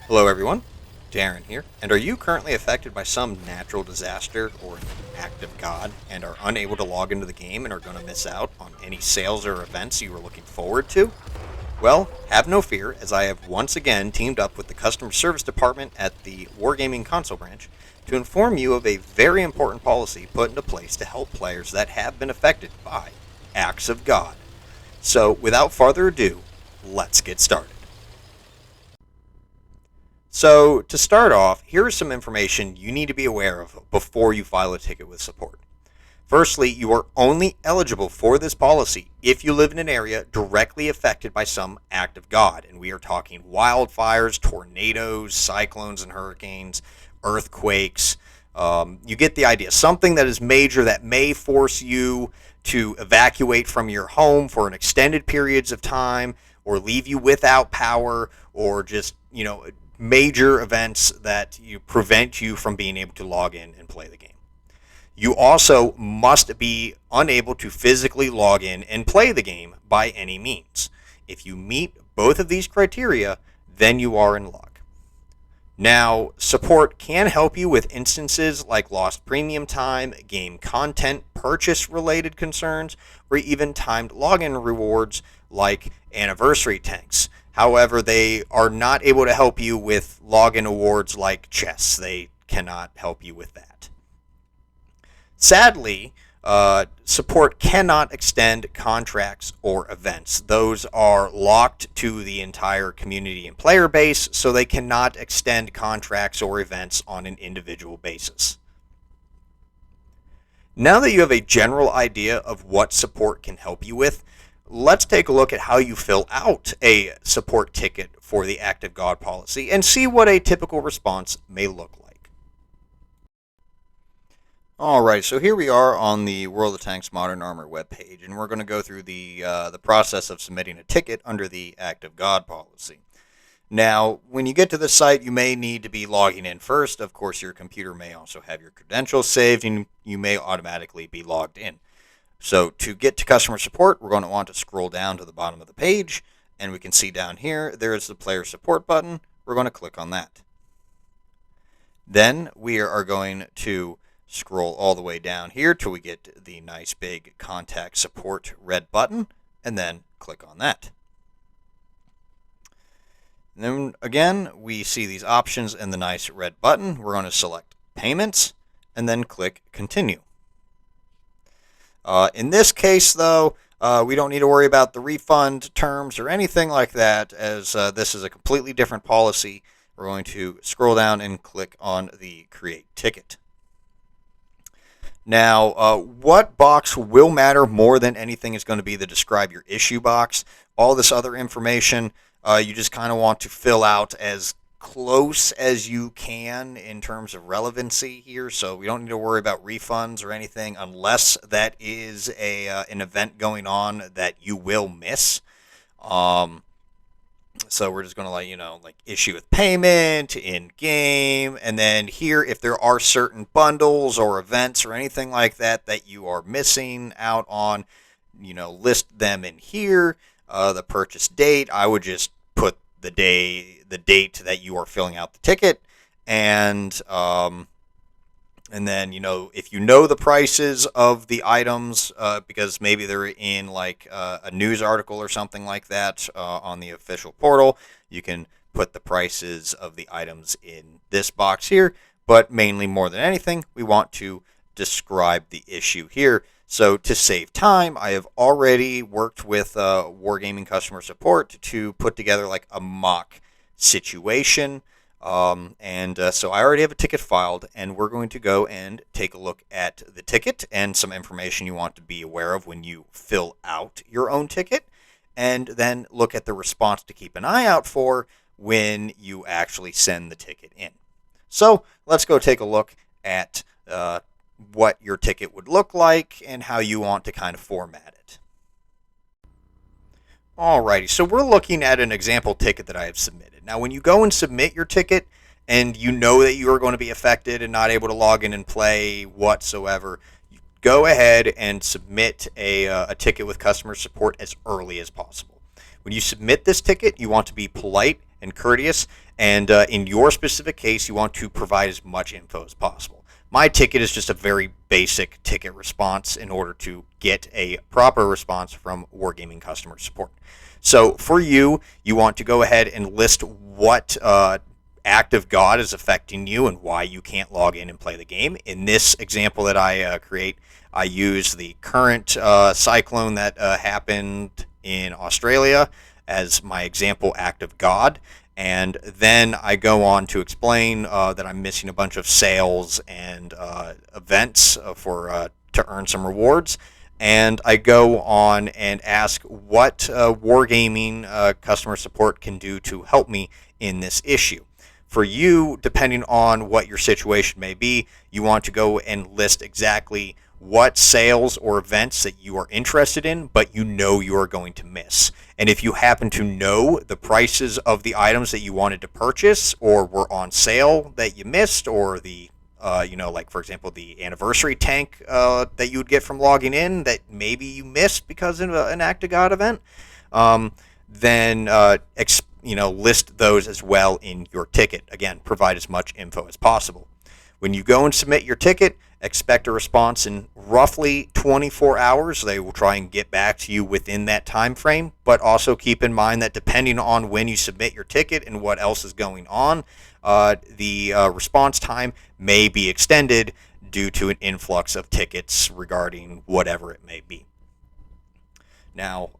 Hello, everyone. Darren here. And are you currently affected by some natural disaster or an act of God and are unable to log into the game and are going to miss out on any sales or events you were looking forward to? Well, have no fear, as I have once again teamed up with the Customer Service Department at the Wargaming Console Branch to inform you of a very important policy put into place to help players that have been affected by acts of God. So, without further ado, let's get started. So, to start off, here is some information you need to be aware of before you file a ticket with support. Firstly, you are only eligible for this policy if you live in an area directly affected by some act of God. And we are talking wildfires, tornadoes, cyclones and hurricanes, earthquakes. You get the idea. Something that is major that may force you to evacuate from your home for an extended periods of time or leave you without power or just, major events that prevent you from being able to log in and play the game. You also must be unable to physically log in and play the game by any means. If you meet both of these criteria, then you are in luck. Now, support can help you with instances like lost premium time, game content, purchase-related concerns, or even timed login rewards like anniversary tanks. However, they are not able to help you with login awards like chess. They cannot help you with that. Sadly, support cannot extend contracts or events. Those are locked to the entire community and player base, so they cannot extend contracts or events on an individual basis. Now that you have a general idea of what support can help you with, let's take a look at how you fill out a support ticket for the Act of God policy and see what a typical response may look like. Alright, so here we are on the World of Tanks Modern Armor webpage, and we're going to go through the process of submitting a ticket under the Act of God policy. Now, when you get to the site, you may need to be logging in first. Of course, your computer may also have your credentials saved, and you may automatically be logged in. So to get to customer support, we're going to want to scroll down to the bottom of the page, and we can see down here, there is the player support button. We're going to click on that. Then we are going to scroll all the way down here till we get the nice big contact support red button, and then click on that. And then again, we see these options and the nice red button. We're going to select payments, and then click continue. In this case, though, we don't need to worry about the refund terms or anything like that, as this is a completely different policy. We're going to scroll down and click on the Create Ticket. Now, what box will matter more than anything is going to be the Describe Your Issue box. All this other information, you just kind of want to fill out as close as you can in terms of relevancy here, so we don't need to worry about refunds or anything unless that is an event going on that you will miss. So we're just going to like issue with payment in game, and then here if there are certain bundles or events or anything like that that you are missing out on, list them in here. The purchase date, I would just put the date that you are filling out the ticket, and then if you know the prices of the items, because maybe they're in like a news article or something like that on the official portal, you can put the prices of the items in this box here. But mainly, more than anything, we want to describe the issue here. So to save time, I have already worked with Wargaming Customer Support to put together like a mock situation. So I already have a ticket filed, and we're going to go and take a look at the ticket and some information you want to be aware of when you fill out your own ticket, and then look at the response to keep an eye out for when you actually send the ticket in. So let's go take a look at what your ticket would look like and how you want to kind of format it. Alrighty, so we're looking at an example ticket that I have submitted. Now, when you go and submit your ticket and you know that you are going to be affected and not able to log in and play whatsoever, you go ahead and submit a ticket with customer support as early as possible. When you submit this ticket, you want to be polite and courteous. And in your specific case, you want to provide as much info as possible. My ticket is just a very basic ticket response in order to get a proper response from Wargaming customer support. So for you, you want to go ahead and list what act of God is affecting you and why you can't log in and play the game. In this example that I create, I use the current cyclone that happened in Australia as my example act of God. And then I go on to explain that I'm missing a bunch of sales and events to earn some rewards. And I go on and ask what Wargaming customer support can do to help me in this issue. For you, depending on what your situation may be, you want to go and list exactly what sales or events that you are interested in, but you know you are going to miss. And if you happen to know the prices of the items that you wanted to purchase or were on sale that you missed, or the like for example the anniversary tank that you would get from logging in that maybe you missed because of an Act of God event, then list those as well in your ticket. Again, provide as much info as possible. When you go and submit your ticket, expect a response in roughly 24 hours. They will try and get back to you within that time frame, but also keep in mind that depending on when you submit your ticket and what else is going on, the response time may be extended due to an influx of tickets regarding whatever it may be. Now,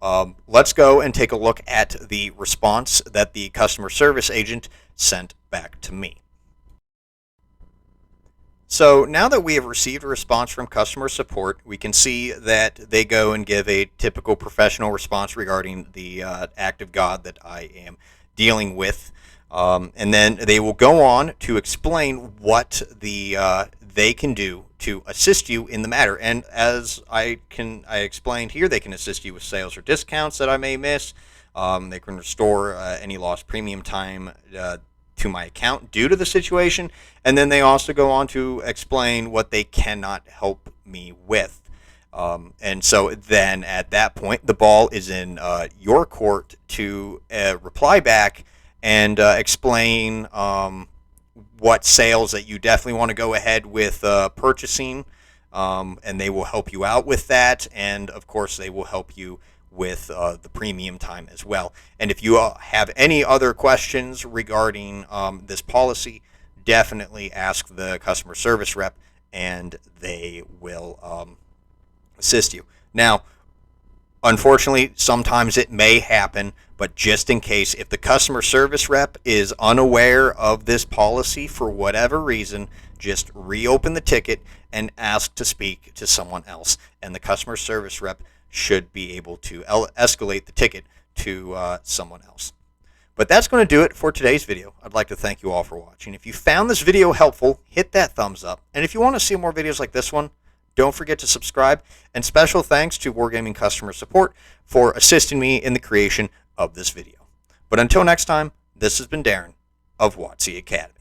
let's go and take a look at the response that the customer service agent sent back to me. So now that we have received a response from customer support, we can see that they go and give a typical professional response regarding the act of God that I am dealing with. And then they will go on to explain what they can do to assist you in the matter. And as I explained here, they can assist you with sales or discounts that I may miss. They can restore any lost premium time to my account due to the situation. And then they also go on to explain what they cannot help me with. And so then at that point, the ball is in your court to reply back and explain what sales that you definitely want to go ahead with purchasing, and they will help you out with that. And of course, they will help you with the premium time as well. And if you have any other questions regarding this policy, definitely ask the customer service rep, and they will assist you. Now, unfortunately, sometimes it may happen, but just in case, if the customer service rep is unaware of this policy for whatever reason, just reopen the ticket and ask to speak to someone else, and the customer service rep should be able to escalate the ticket to someone else. But that's going to do it for today's video. I'd like to thank you all for watching. If you found this video helpful, hit that thumbs up. And if you want to see more videos like this one, don't forget to subscribe. And special thanks to Wargaming Customer Support for assisting me in the creation of this video. But until next time, this has been Darren of WGCB Academy.